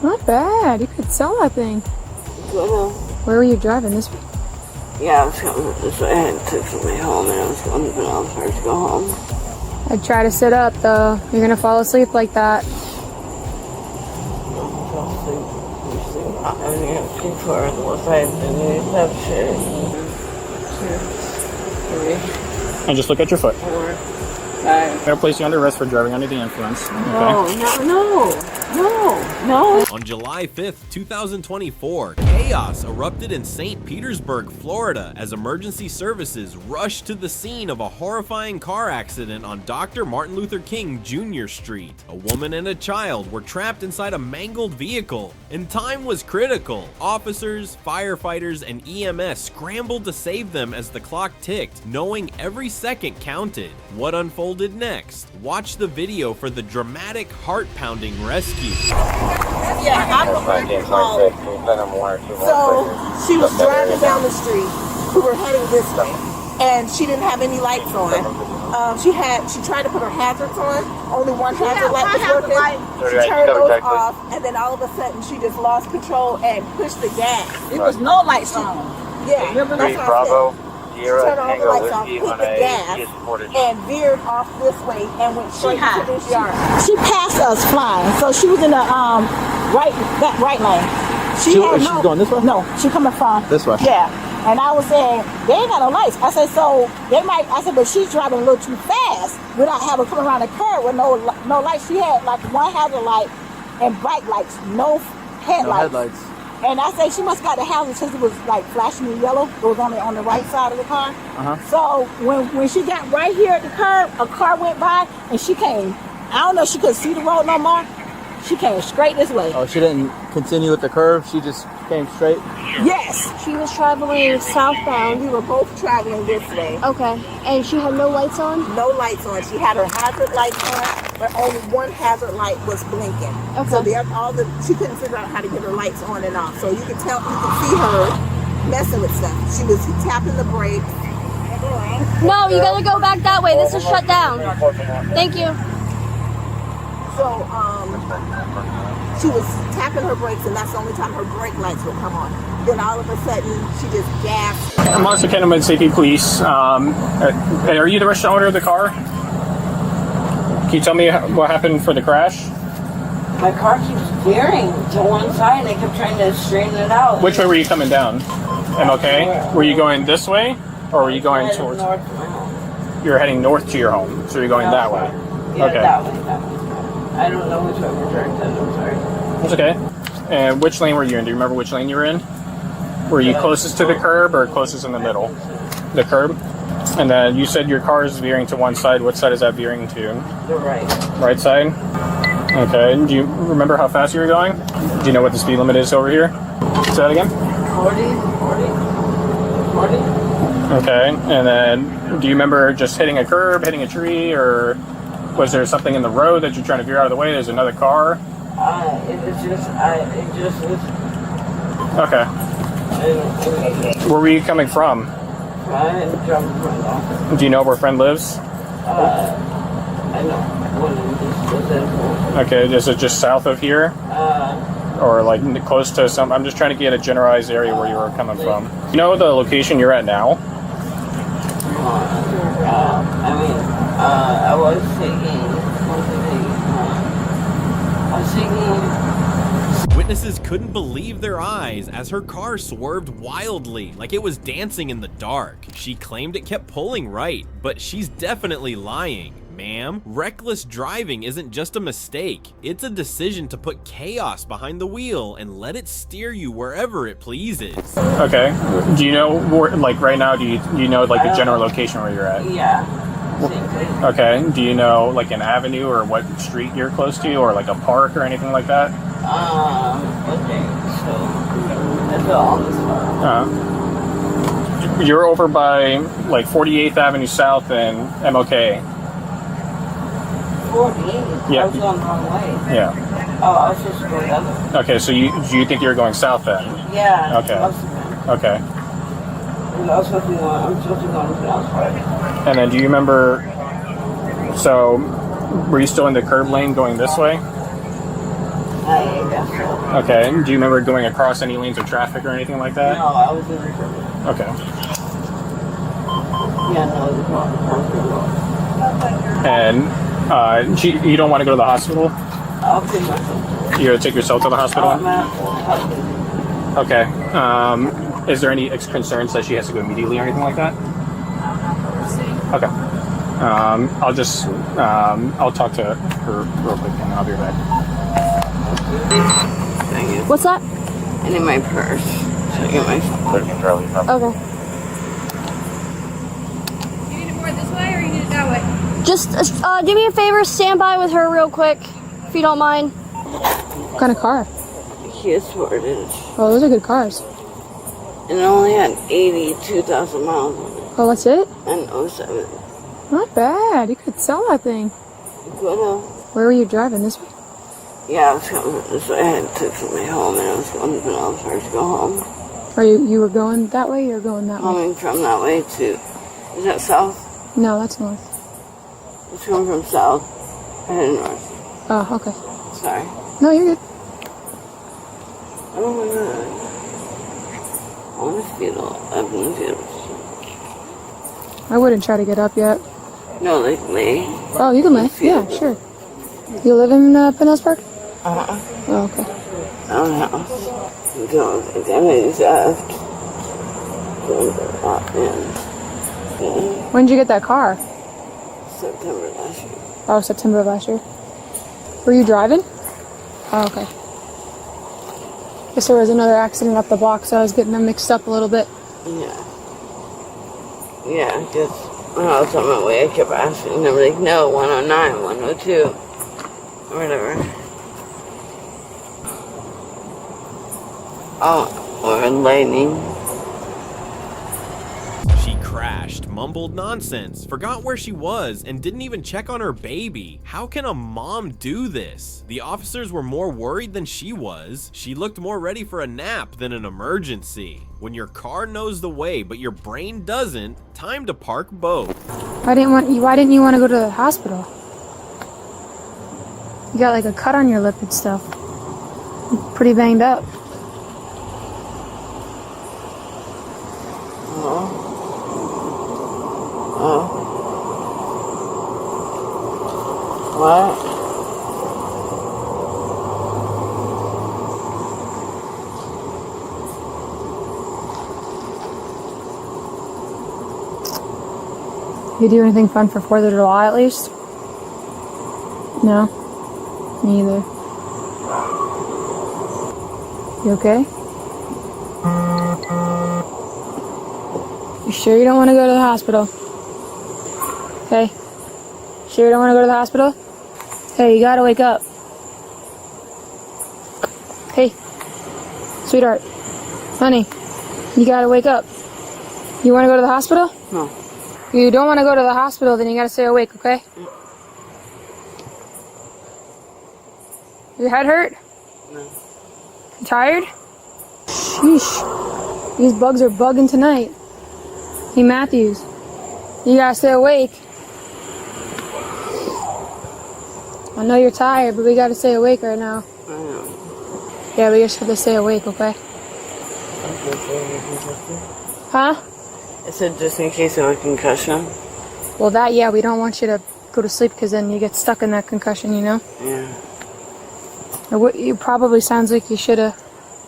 Not bad. You could sell that thing. Well, Where were you driving this way? yeah, I was coming this way. I had to take me home and I was going to go home. I'd try to sit up though. You're gonna fall asleep like that. And just look at your foot. 4, 5. I'll place you under arrest for driving under the influence. Okay. No. On July 5th, 2024, chaos erupted in St. Petersburg, Florida, as emergency services rushed to the scene of a horrifying car accident on Dr. Martin Luther King Jr. Street. A woman and a child were trapped inside a mangled vehicle, and time was critical. Officers, firefighters, and EMS scrambled to save them as the clock ticked, knowing every second counted. What unfolded next? Watch the video for the dramatic, heart-pounding rescue. Yeah, I home. So she was driving down the street. We were heading this way, and she didn't have any lights on. She tried to put her hazards on. Only one hazard light was working. She turned those off, and then all of a sudden she just lost control and pushed the gas. It was no lights on. Yeah, that's what I said. She turned all the lights off, hit the gas, and veered off this way and went straight to this yard. She passed us flying, so she was in the right lane. She's going this way? No, she coming from this way. Yeah, and I was saying they ain't got no lights. I said so they might. I said but she's driving a little too fast without having come around the curve with no lights. She had like one hazard light and bright lights, no headlights. And I say she must have got the hazard since it was like flashing in yellow. It was only on the right side of the car. So when she got right here at the curb, a car went by and she came. I don't know if she couldn't see the road no more. She came straight this way. Oh, she didn't continue with the curve? She just came straight? Yes. She was traveling southbound. We were both traveling this way. Okay. And she had no lights on? No lights on. She had her hazard lights on, but only one hazard light was blinking. Okay. So she couldn't figure out how to get her lights on and off. So you could see her messing with stuff. She was tapping the brakes. No, you gotta go back that way. This is shut down. Thank you. So she was tapping her brakes, and that's the only time her brake lights would come on. Then all of a sudden, she just gasped. I'm Officer Kenneman, Safety Police. Are you the registered owner of the car? Can you tell me what happened for the crash? My car keeps veering to one side. I kept trying to straighten it out. Which way were you coming down? Okay. Were you going this way, or were you going towards? North to my home. You're heading north to your home, so you're going that way. Yeah, Okay. that way. I don't know which way we're directed. I'm sorry. That's okay. And which lane were you in? Do you remember which lane you were in? Were you closest to the curb or closest in the middle? The curb? And then you said your car is veering to one side. What side is that veering to? The right. Right side? Okay. Do you remember how fast you were going? Do you know what the speed limit is over here? Say that again? 40. Okay. And then do you remember just hitting a curb, hitting a tree, or was there something in the road that you're trying to veer out of the way? There's another car? It just was. Okay. Where were you coming from? I jumped from my office. Do you know where friend lives? I know. One just in. Okay, is it just south of here? Or like close to some? I'm just trying to get a generalized area where you were coming from. You know the location you're at now? I was thinking. Witnesses couldn't believe their eyes as her car swerved wildly, like it was dancing in the dark. She claimed it kept pulling right, but she's definitely lying. Ma'am, reckless driving isn't just a mistake. It's a decision to put chaos behind the wheel and let it steer you wherever it pleases. Okay. Do you know where, like right now, do you know like the general location where you're at? Yeah. Okay. Do you know like an avenue or what street you're close to, or like a park or anything like that? Okay. So that's all this far. You're over by like 48th Avenue South and MLK. 48? Yeah. I was going the wrong way. Yeah. Oh, I was supposed to go the other way. Okay, so do you think you're going south then? Yeah. Okay. Okay. I'm supposed to be going to the outside. And then do you remember, so were you still in the curb lane going this way? I Yeah. Okay. Do you remember going across any lanes of traffic or anything like that? No, I was in the car. Okay. Yeah, no, it was not. And you don't want to go to the hospital? I'll take myself. You're gonna take yourself to the hospital? Okay. Is there any concerns that she has to go immediately or anything like that? Okay. I'll talk to her real quick and I'll be right back. Thank you. What's that? And in my purse. So I get my phone. Okay. You need it more this way or you need it that way? Just do me a favor, stand by with her real quick, if you don't mind. What kind of car? Kia Sportage. Oh, those are good cars. And it only had 82,000 miles on it. Oh, that's it? And 07. Not bad. You could sell that thing. Good. Where were you driving? This way? Yeah, I was coming this way. I had to from my home and I was going to Petersburg to go home. Or you were going that way or you're going that way? Coming from that way to... Is that south? No, that's north. It's coming from south. I headed north. Oh, okay. Sorry. No, you're good. Oh my god. I want to feel up in the fields. I wouldn't try to get up yet. No, like lay. Oh, you can lay. Yeah, sure. You live in Petersburg? Uh-huh. Oh, okay. Our house. Don't think I made that. When did you get that car? September last year. Oh, September of last year. Were you driving? Oh, okay. Guess there was another accident up the block, so I was getting them mixed up a little bit. Yeah. Yeah, just when I was on my way, I kept asking, and they were like, no, 109, 102, or whatever. Oh, or lightning. She crashed, mumbled nonsense, forgot where she was, and didn't even check on her baby. How can a mom do this? The officers were more worried than she was. She looked more ready for a nap than an emergency. When your car knows the way, but your brain doesn't, time to park both. Why didn't you want to go to the hospital? You got like a cut on your lip and stuff. You're pretty banged up. What? You do anything fun for 4th of July at least? No? Me either. You okay? You sure you don't want to go to the hospital? Okay? Sure you don't want to go to the hospital? Hey, you gotta wake up. Hey, sweetheart. Honey, you gotta wake up. You want to go to the hospital? No. You don't want to go to the hospital, then you gotta stay awake, okay? Your head hurt? No. You tired? Sheesh. These bugs are bugging tonight. Hey, Matthews. You gotta stay awake. I know you're tired, but we gotta stay awake right now. I know. Yeah, we just have to stay awake, okay? Huh? I said just in case of a concussion. Well, yeah, we don't want you to go to sleep because then you get stuck in that concussion, you know? Yeah. You probably sounds like you should have.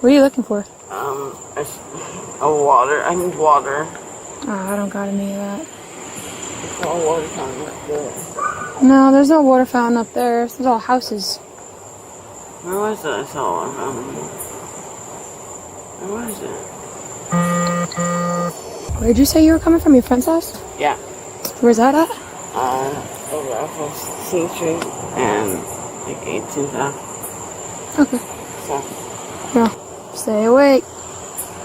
What are you looking for? A water. I need water. Oh, I don't got any of that. It's all water fountain up there. No, there's no water fountain up there. There's all houses. Where was it? I saw a water fountain. Where was it? Where did you say you were coming from? Your friend's house? Yeah. Where's that at? Over off of C Street and like 18th Ave. Okay. So, No. Stay awake.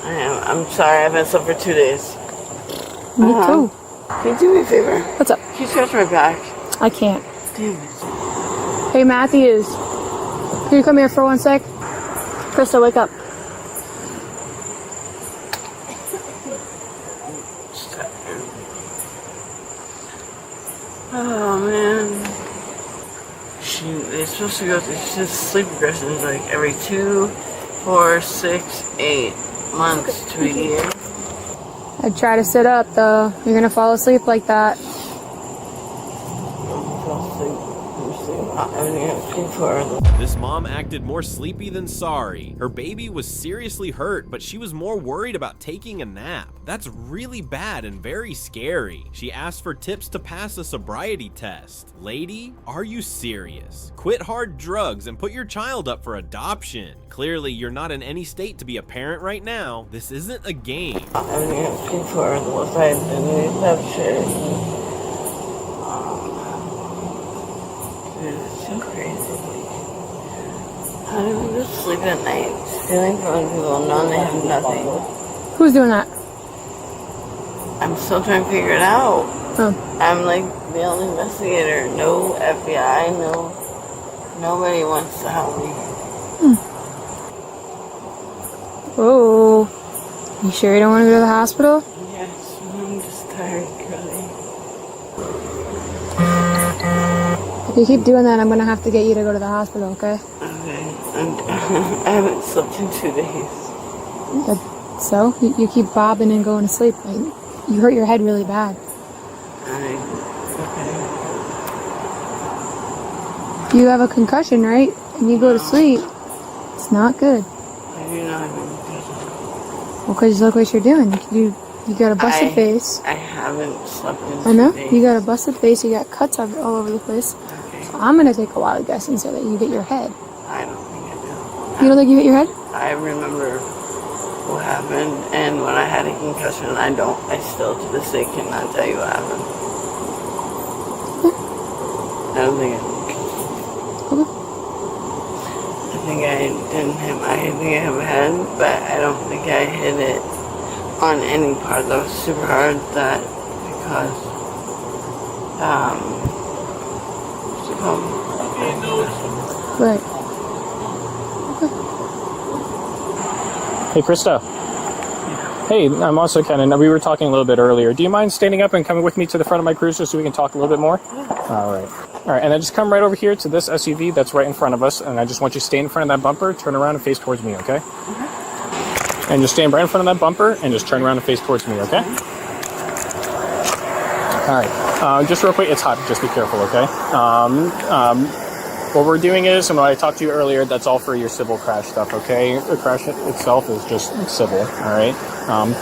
I am. I'm sorry. I've been up for 2 days. Me too. Can you do me a favor? What's up? Can you scratch my back? I can't. Damn it. Hey, Matthews. Can you come here for 1 sec? Christa, wake up. Oh man. She they're supposed to go through sleep regressions like every 2, 4, 6, 8 months to a year. I'd try to sit up though. You're gonna fall asleep like that. This mom acted more sleepy than sorry. Her baby was seriously hurt, but she was more worried about taking a nap. That's really bad and very scary. She asked for tips to pass a sobriety test. Lady, are you serious? Quit hard drugs and put your child up for adoption. Clearly, you're not in any state to be a parent right now. This isn't a game. Everything I'm looking for was I didn't have shit. It's so crazy. How do we just sleep at night? Stealing from people, knowing they have nothing. Who's doing that? I'm still trying to figure it out. Oh. I'm like the only investigator. No FBI, nobody wants to help me. Oh. You sure you don't want to go to the hospital? Yes, I'm just tired, really. If you keep doing that, I'm gonna have to get you to go to the hospital, okay? Okay. I haven't slept in 2 days. So? You keep bobbing and going to sleep. Like, you hurt your head really bad. Okay. You have a concussion, right? And you go to sleep. It's not good. I do not have any. Well, because look what you're doing. You got a busted face. I haven't slept in 2 days. I know. You got a busted face. You got cuts all over the place. Okay. So I'm going to take a wild guess and say that you hit your head. I don't think I do. You don't think you hit your head? I remember what happened, and when I had a concussion, I still to this day cannot tell you what happened. I don't think I did. Okay. I think I didn't hit my head, but I don't think I hit it on any part that was super hard because what's it called? Right. Hey, Christa. Hey, I'm also Ken. We were talking a little bit earlier. Do you mind standing up and coming with me to the front of my cruiser so we can talk a little bit more? All right. All right, and then just come right over here to this SUV that's right in front of us, and I just want you to stay in front of that bumper, turn around and face towards me, okay? And just stand right in front of that bumper and just turn around and face towards me, okay? All right. Just real quick, it's hot. Just be careful, okay? What we're doing is, and what I talked to you earlier, that's all for your civil crash stuff, okay? The crash itself is just civil, all right?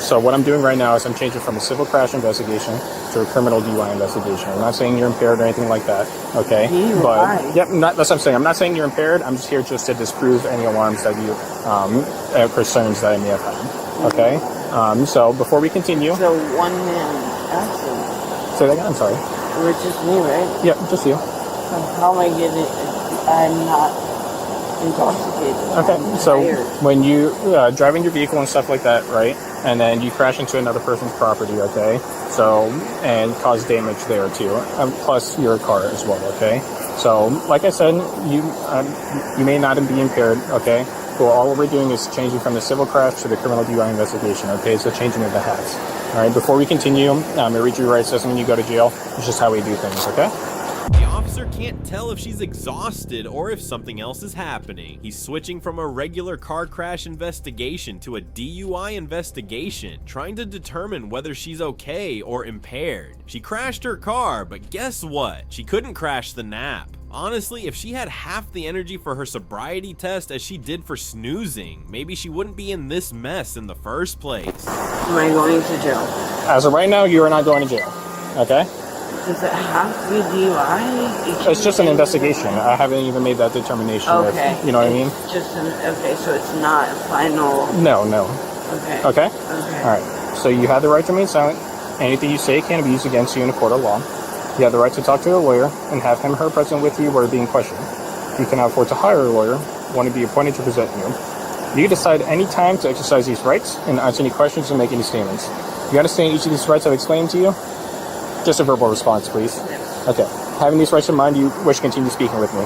So what I'm doing right now is I'm changing from a civil crash investigation to a criminal DUI investigation. I'm not saying you're impaired or anything like that, okay? DUI? But, yep, that's what I'm saying. I'm not saying you're impaired. I'm just here just to disprove any alarms that you, concerns that I may have had, okay? So before we continue... So one man accident. Say that again, I'm sorry. Which is me, right? Yep, just you. How am I getting... I'm not intoxicated. Okay, so tired. when you driving your vehicle and stuff like that, right, and then you crash into another person's property, okay, so, and cause damage there too, plus your car as well, okay, so, like I said, you may not be impaired, okay, but all we're doing is changing from the civil crash to the criminal DUI investigation, okay, so changing of the hats. All right, before we continue, I read you rights, doesn't mean you go to jail, it's just how we do things, okay? The officer can't tell if she's exhausted or if something else is happening. He's switching from a regular car crash investigation to a DUI investigation, trying to determine whether she's okay or impaired. She crashed her car, but guess what? She couldn't crash the nap. Honestly, if she had half the energy for her sobriety test as she did for snoozing, maybe she wouldn't be in this mess in the first place. Am I going to jail? As of right now, you are not going to jail, okay? Does it have to be DUI? It's just an investigation. I haven't even made that determination. Okay. You know what I mean? Okay, so it's not final. No. Okay. Okay? Okay. All right. So you have the right to remain silent. Anything you say can be used against you in a court of law. You have the right to talk to a lawyer and have him or her present with you where being questioned. You cannot afford to hire a lawyer, one to be appointed to present you. You decide any time to exercise these rights and answer any questions and make any statements. You understand each of these rights I've explained to you? Just a verbal response, please. Okay. Having these rights in mind, do you wish to continue speaking with me?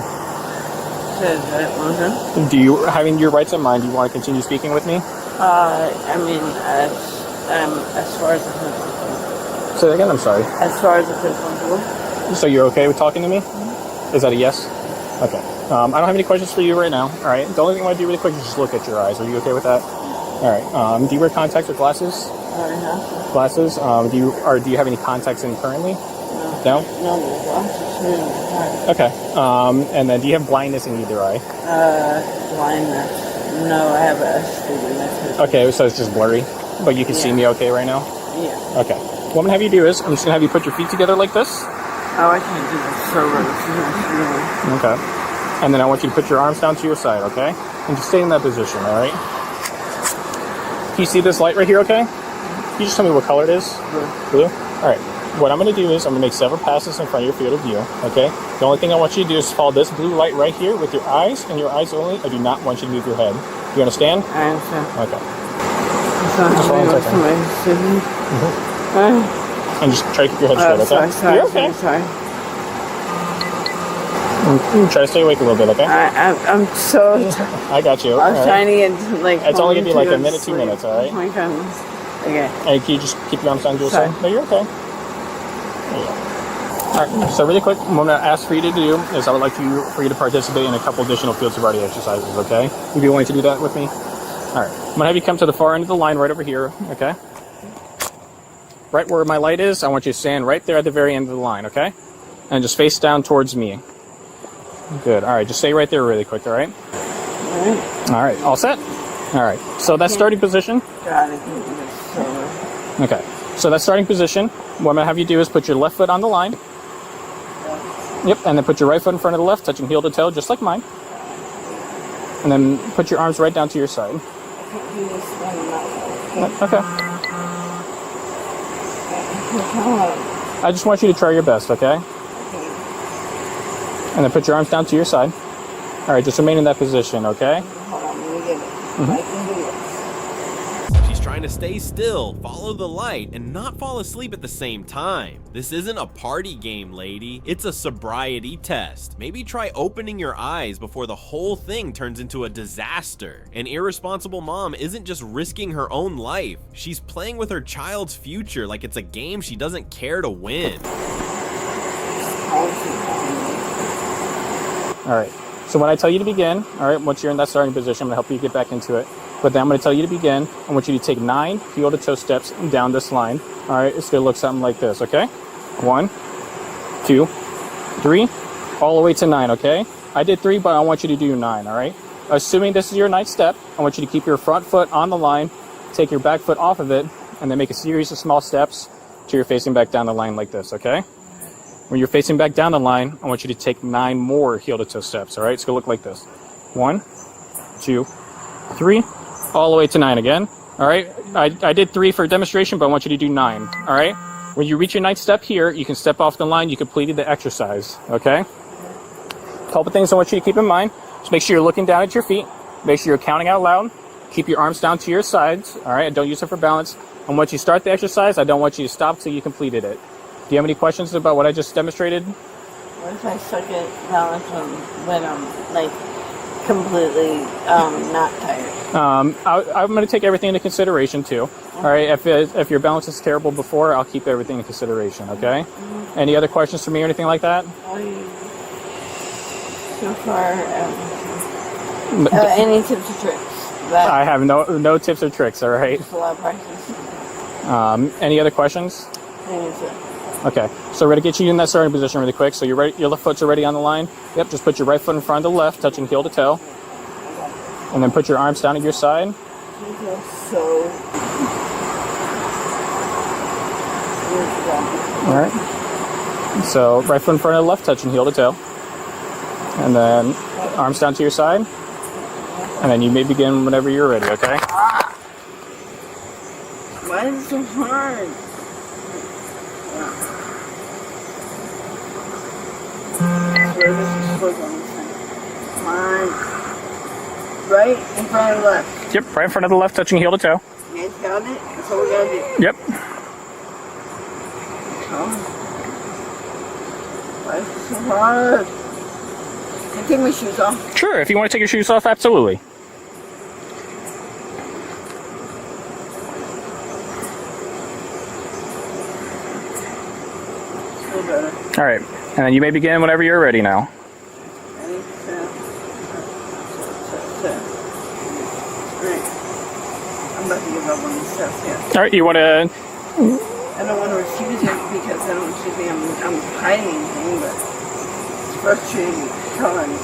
Do you, having your rights in mind, do you want to continue speaking with me? As far as the principal. Say that again, I'm sorry. As far as the principal. So you're okay with talking to me? Is that a yes? Okay. I don't have any questions for you right now. All right. The only thing I want to do really quick is just look at your eyes. Are you okay with that? All right. Do you wear contacts or glasses? Glasses. Do you have any contacts in currently? No. No, the glasses. Okay. And then do you have blindness in either eye? Blindness. No, I have astigmatism. Okay, so it's just blurry, but you can see me okay right now. Yeah. Okay. What I'm gonna have you do is I'm just gonna have you put your feet together like this. Oh, I can't do this sober. Okay. And then I want you to put your arms down to your side, okay? And just stay in that position, all right? Can you see this light right here, okay? Can you just tell me what color it is? Blue? All right. What I'm going to do is I'm going to make several passes in front of your field of view, okay? The only thing I want you to do is follow this blue light right here with your eyes and your eyes only. I do not want you to move your head. Do you understand? I understand. Okay. And just try to keep your head straight, okay? Sorry. You're okay. Sorry. Try to stay awake a little bit, okay? I'm so I got you. I was trying to get like. It's only going to be like a minute, 2 minutes, all right? Oh my goodness. Okay. And can you just keep your arms down to your side? No, you're okay. There you go. All right, so really quick, what I'm going to ask for you to do is I would like for you to participate in a couple additional field sobriety exercises, okay? Would you willing to do that with me? All right, I'm going to have you come to the far end of the line right over here, okay? Right where my light is, I want you to stand right there at the very end of the line, okay? And just face down towards me. Good, all right, just stay right there really quick, all right? All right, all set? All right, so that starting position. God, I think it's sober. Okay, so that starting position, what I'm going to have you do is put your left foot on the line. Yep, and then put your right foot in front of the left, touching heel to toe, just like mine. And then put your arms right down to your side. Okay. I just want you to try your best, okay? And then put your arms down to your side. All right, just remain in that position, okay? Hold on, let me get it. I can do this. She's trying to stay still, follow the light, and not fall asleep at the same time. This isn't a party game, lady. It's a sobriety test. Maybe try opening your eyes before the whole thing turns into a disaster. An irresponsible mom isn't just risking her own life. She's playing with her child's future like it's a game she doesn't care to win. All right, so when I tell you to begin, all right, once you're in that starting position, I'm gonna help you get back into it. But then I'm gonna tell you to begin. I want you to take 9 heel to toe steps down this line. All right, it's gonna look something like this, okay? 1, 2, 3, all the way to 9, okay? I did 3, but I want you to do 9, all right? Assuming this is your 9th step, I want you to keep your front foot on the line, take your back foot off of it, and then make a series of small steps till you're facing back down the line like this, okay? When you're facing back down the line, I want you to take 9 more heel to toe steps, all right? It's gonna look like this. 1, 2, 3, all the way to 9 again, all right? I did 3 for a demonstration, but I want you to do 9, all right? When you reach your 9th step here, you can step off the line, you completed the exercise, okay? A couple things I want you to keep in mind. Just make sure you're looking down at your feet, make sure you're counting out loud, keep your arms down to your sides, all right? And don't use it for balance. And once you start the exercise, I don't want you to stop till you completed it. Do you have any questions about what I just demonstrated? What if I suck at balance when I'm like completely not tired? I'm going to take everything into consideration too. All right, if your balance is terrible before, I'll keep everything in consideration. Okay. Any other questions for me or anything like that? So far, any tips or tricks? I have no tips or tricks. All right. Just a lot of practice. Any other questions? That's it. Okay, so we're going to get you in that starting position really quick. So your left foot's already on the line. Yep, just put your right foot in front of the left, touching heel to toe. And then put your arms down at your side. All right. So right foot in front of the left, touching heel to toe. And then arms down to your side. And then you may begin whenever you're ready, okay? Why is it so hard? Come on. Right in front of the left. Yep, right in front of the left, touching heel to toe. You guys got it? That's all we gotta do. Yep. Why is it so hard? Can I take my shoes off? Sure, if you want to take your shoes off, absolutely. Feel better. All right, and then you may begin whenever you're ready now. Ready? Right. I'm about to give up on this stuff, yeah. All right, you want to... I don't want to refuse it because I don't think I'm hiding anything, but it's frustrating telling me.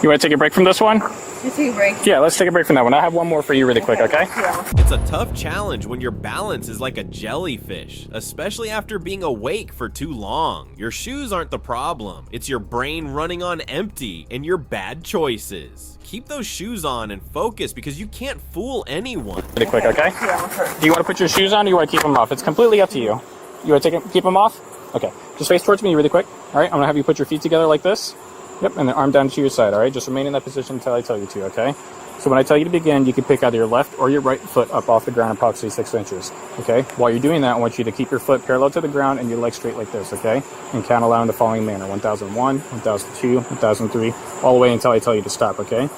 You want to take a break from this one? Let's take a break. Yeah, let's take a break from that one. I have one more for you really quick, okay? It's a tough challenge when your balance is like a jellyfish, especially after being awake for too long. Your shoes aren't the problem. It's your brain running on empty and your bad choices. Keep those shoes on and focus because you can't fool anyone. Really quick, okay? Do you want to put your shoes on or you want to keep them off? It's completely up to you. You want to keep them off? Okay. Just face towards me really quick. All right, I'm going to have you put your feet together like this. Yep, and then arm down to your side, all right? Just remain in that position until I tell you to, okay? So when I tell you to begin, you can pick either your left or your right foot up off the ground approximately 6 inches, okay? While you're doing that, I want you to keep your foot parallel to the ground and your leg straight like this, okay? And count aloud in the following manner: 1001, 1002, 1003, all the way until I tell you to stop, okay?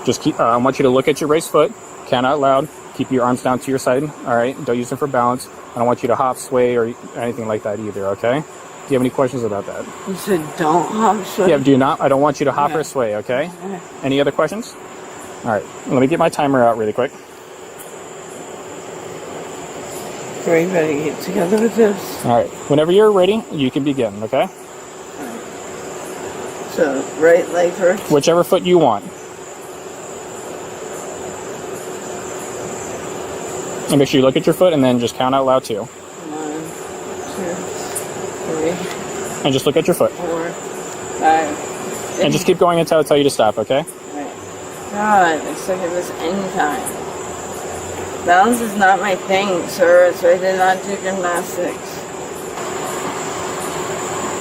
Just keep, I want you to look at your raised foot, count out loud, keep your arms down to your side, all right? Don't use them for balance. I don't want you to hop, sway, or anything like that either, okay? Do you have any questions about that? You said don't hop, sway? Yeah, do not. I don't want you to hop or sway, okay? Any other questions? All right, let me get my timer out really quick. We better get together with this. All right, whenever you're ready, you can begin, okay? So, right leg first? Whichever foot you want. And make sure you look at your foot and then just count out loud too. 1, 2, 3. And just look at your foot. 4, 5. And just keep going until I tell you to stop, okay? God, I suck at this anytime. Balance is not my thing, sir, so I did not do gymnastics.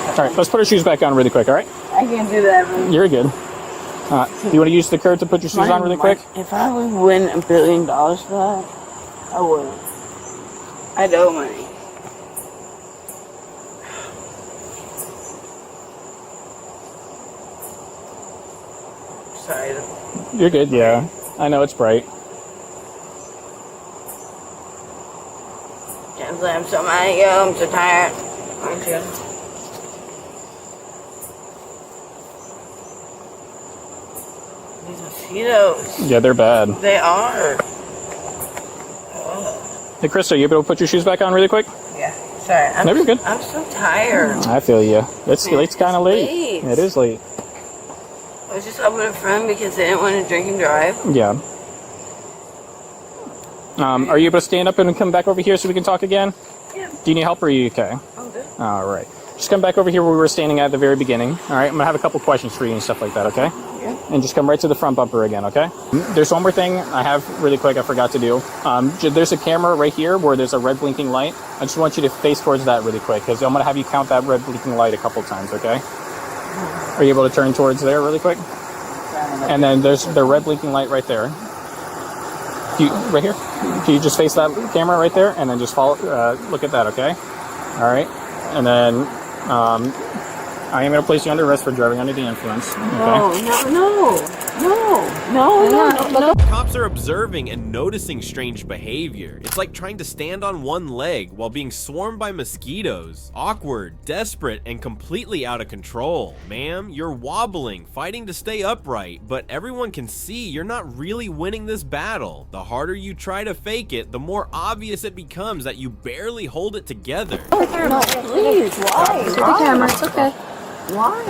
All right, let's put our shoes back on really quick, all right? I can't do that. You're good. Do you want to use the curve to put your shoes on really quick? If I would win $1 billion for that, I would. I'd owe money. Sorry. You're good, yeah. I know it's bright. Can't believe I'm so mad at you. I'm so tired. Aren't you? These mosquitoes. Yeah, they're bad. They are. Hey, Krista, you able to put your shoes back on really quick? Yeah. Sorry. No, you're good. I'm so tired. I feel you. It's kind of late. late. It is late. I was just up with a friend because they didn't want to drink and drive. Yeah. Are you able to stand up and come back over here so we can talk again? Yeah. Do you need help or are you okay? I'm good. All right. Just come back over here where we were standing at the very beginning. All right. I'm going to have a couple questions for you and stuff like that, okay? Yeah. And just come right to the front bumper again, okay? There's one more thing I have really quick I forgot to do. There's a camera right here where there's a red blinking light. I just want you to face towards that really quick because I'm going to have you count that red blinking light a couple times, okay? Are you able to turn towards there really quick? And then there's the red blinking light right there. Right here? Can you just face that camera right there and then just follow? Look at that, okay? All right. And then I am going to place you under arrest for driving under the influence. Okay? No. Cops are observing and noticing strange behavior. It's like trying to stand on one leg while being swarmed by mosquitoes. Awkward, desperate, and completely out of control. Ma'am, you're wobbling, fighting to stay upright, but everyone can see you're not really winning this battle. The harder you try to fake it, the more obvious it becomes that you barely hold it together. No, please, why? It's the camera. It's okay. Why?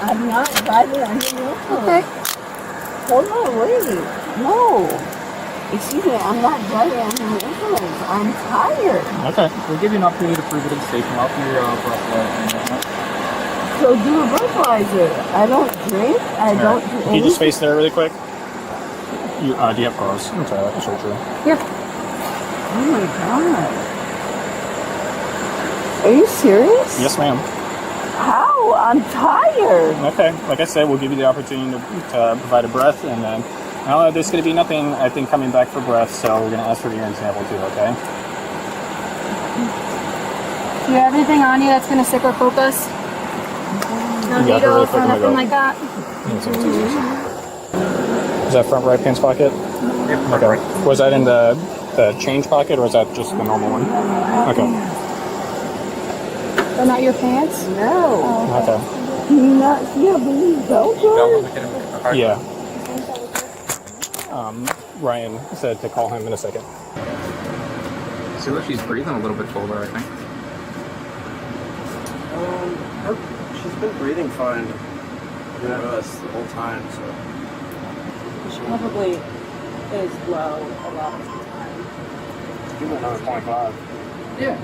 I'm not driving under the influence. Okay. Hold on, wait. No. Excuse me, I'm not driving under the influence. I'm tired. Okay. We'll give you an opportunity to prove it in station off your breathalyzer. So do a breathalyzer. I don't drink. I don't do Can you anything. just face there really quick? Do you have clothes? I'm sorry, that's so true. Here. Oh my god. Are you serious? Yes, ma'am. How? I'm tired. Okay. Like I said, we'll give you the opportunity to provide a breath, and then there's going to be nothing, I think, coming back for breath, so we're going to ask for your urine sample too, okay? Do you have anything on you that's going to stick or focus? No You got it really needles quick, or I'm gonna nothing go. like that? Is that front right pants pocket? Yeah. Okay. Was that in the change pocket, or was that just the normal one? Okay. They're not your pants? No. Oh, okay. Okay. Do you not see a blue belt car? Yeah. Ryan said to call him in a second. See, look, she's breathing a little bit fuller, I think. She's been breathing fine with us the whole time, so. She probably is low a lot of the time. Give it another 0.5. Yeah.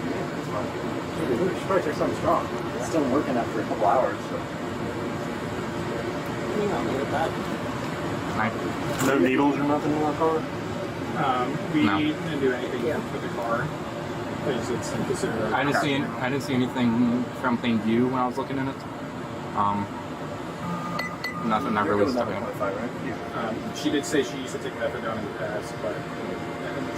She probably took something strong. It's still working after a couple hours, so. You know, look at that. No needles or nothing in our car? We No. didn't do anything with the car. Because it's considered. I didn't see anything from plain view when I was looking in it. Nothing that really stuck out. Right? She did say she used to take methadone in the past, but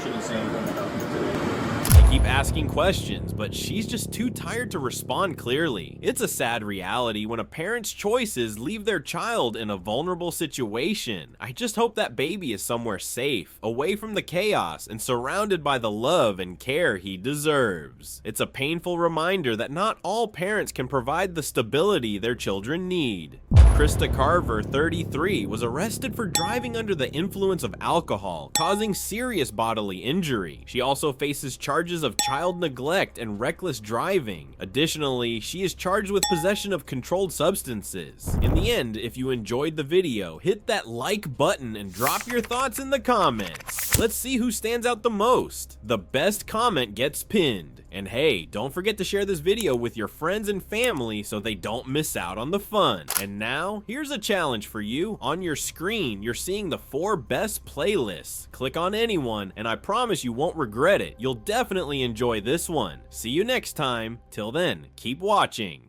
she didn't say anything about it today. I keep asking questions, but she's just too tired to respond clearly. It's a sad reality when a parent's choices leave their child in a vulnerable situation. I just hope that baby is somewhere safe, away from the chaos, and surrounded by the love and care he deserves. It's a painful reminder that not all parents can provide the stability their children need. Christa Carver, 33, was arrested for driving under the influence of alcohol, causing serious bodily injury. She also faces charges of child neglect and reckless driving. Additionally, she is charged with possession of controlled substances. In the end, if you enjoyed the video, hit that like button and drop your thoughts in the comments. Let's see who stands out the most. The best comment gets pinned. And hey, don't forget to share this video with your friends and family so they don't miss out on the fun. And now, here's a challenge for you. On your screen, you're seeing the 4 best playlists. Click on any one, and I promise you won't regret it. You'll definitely enjoy this one. See you next time. Till then, keep watching.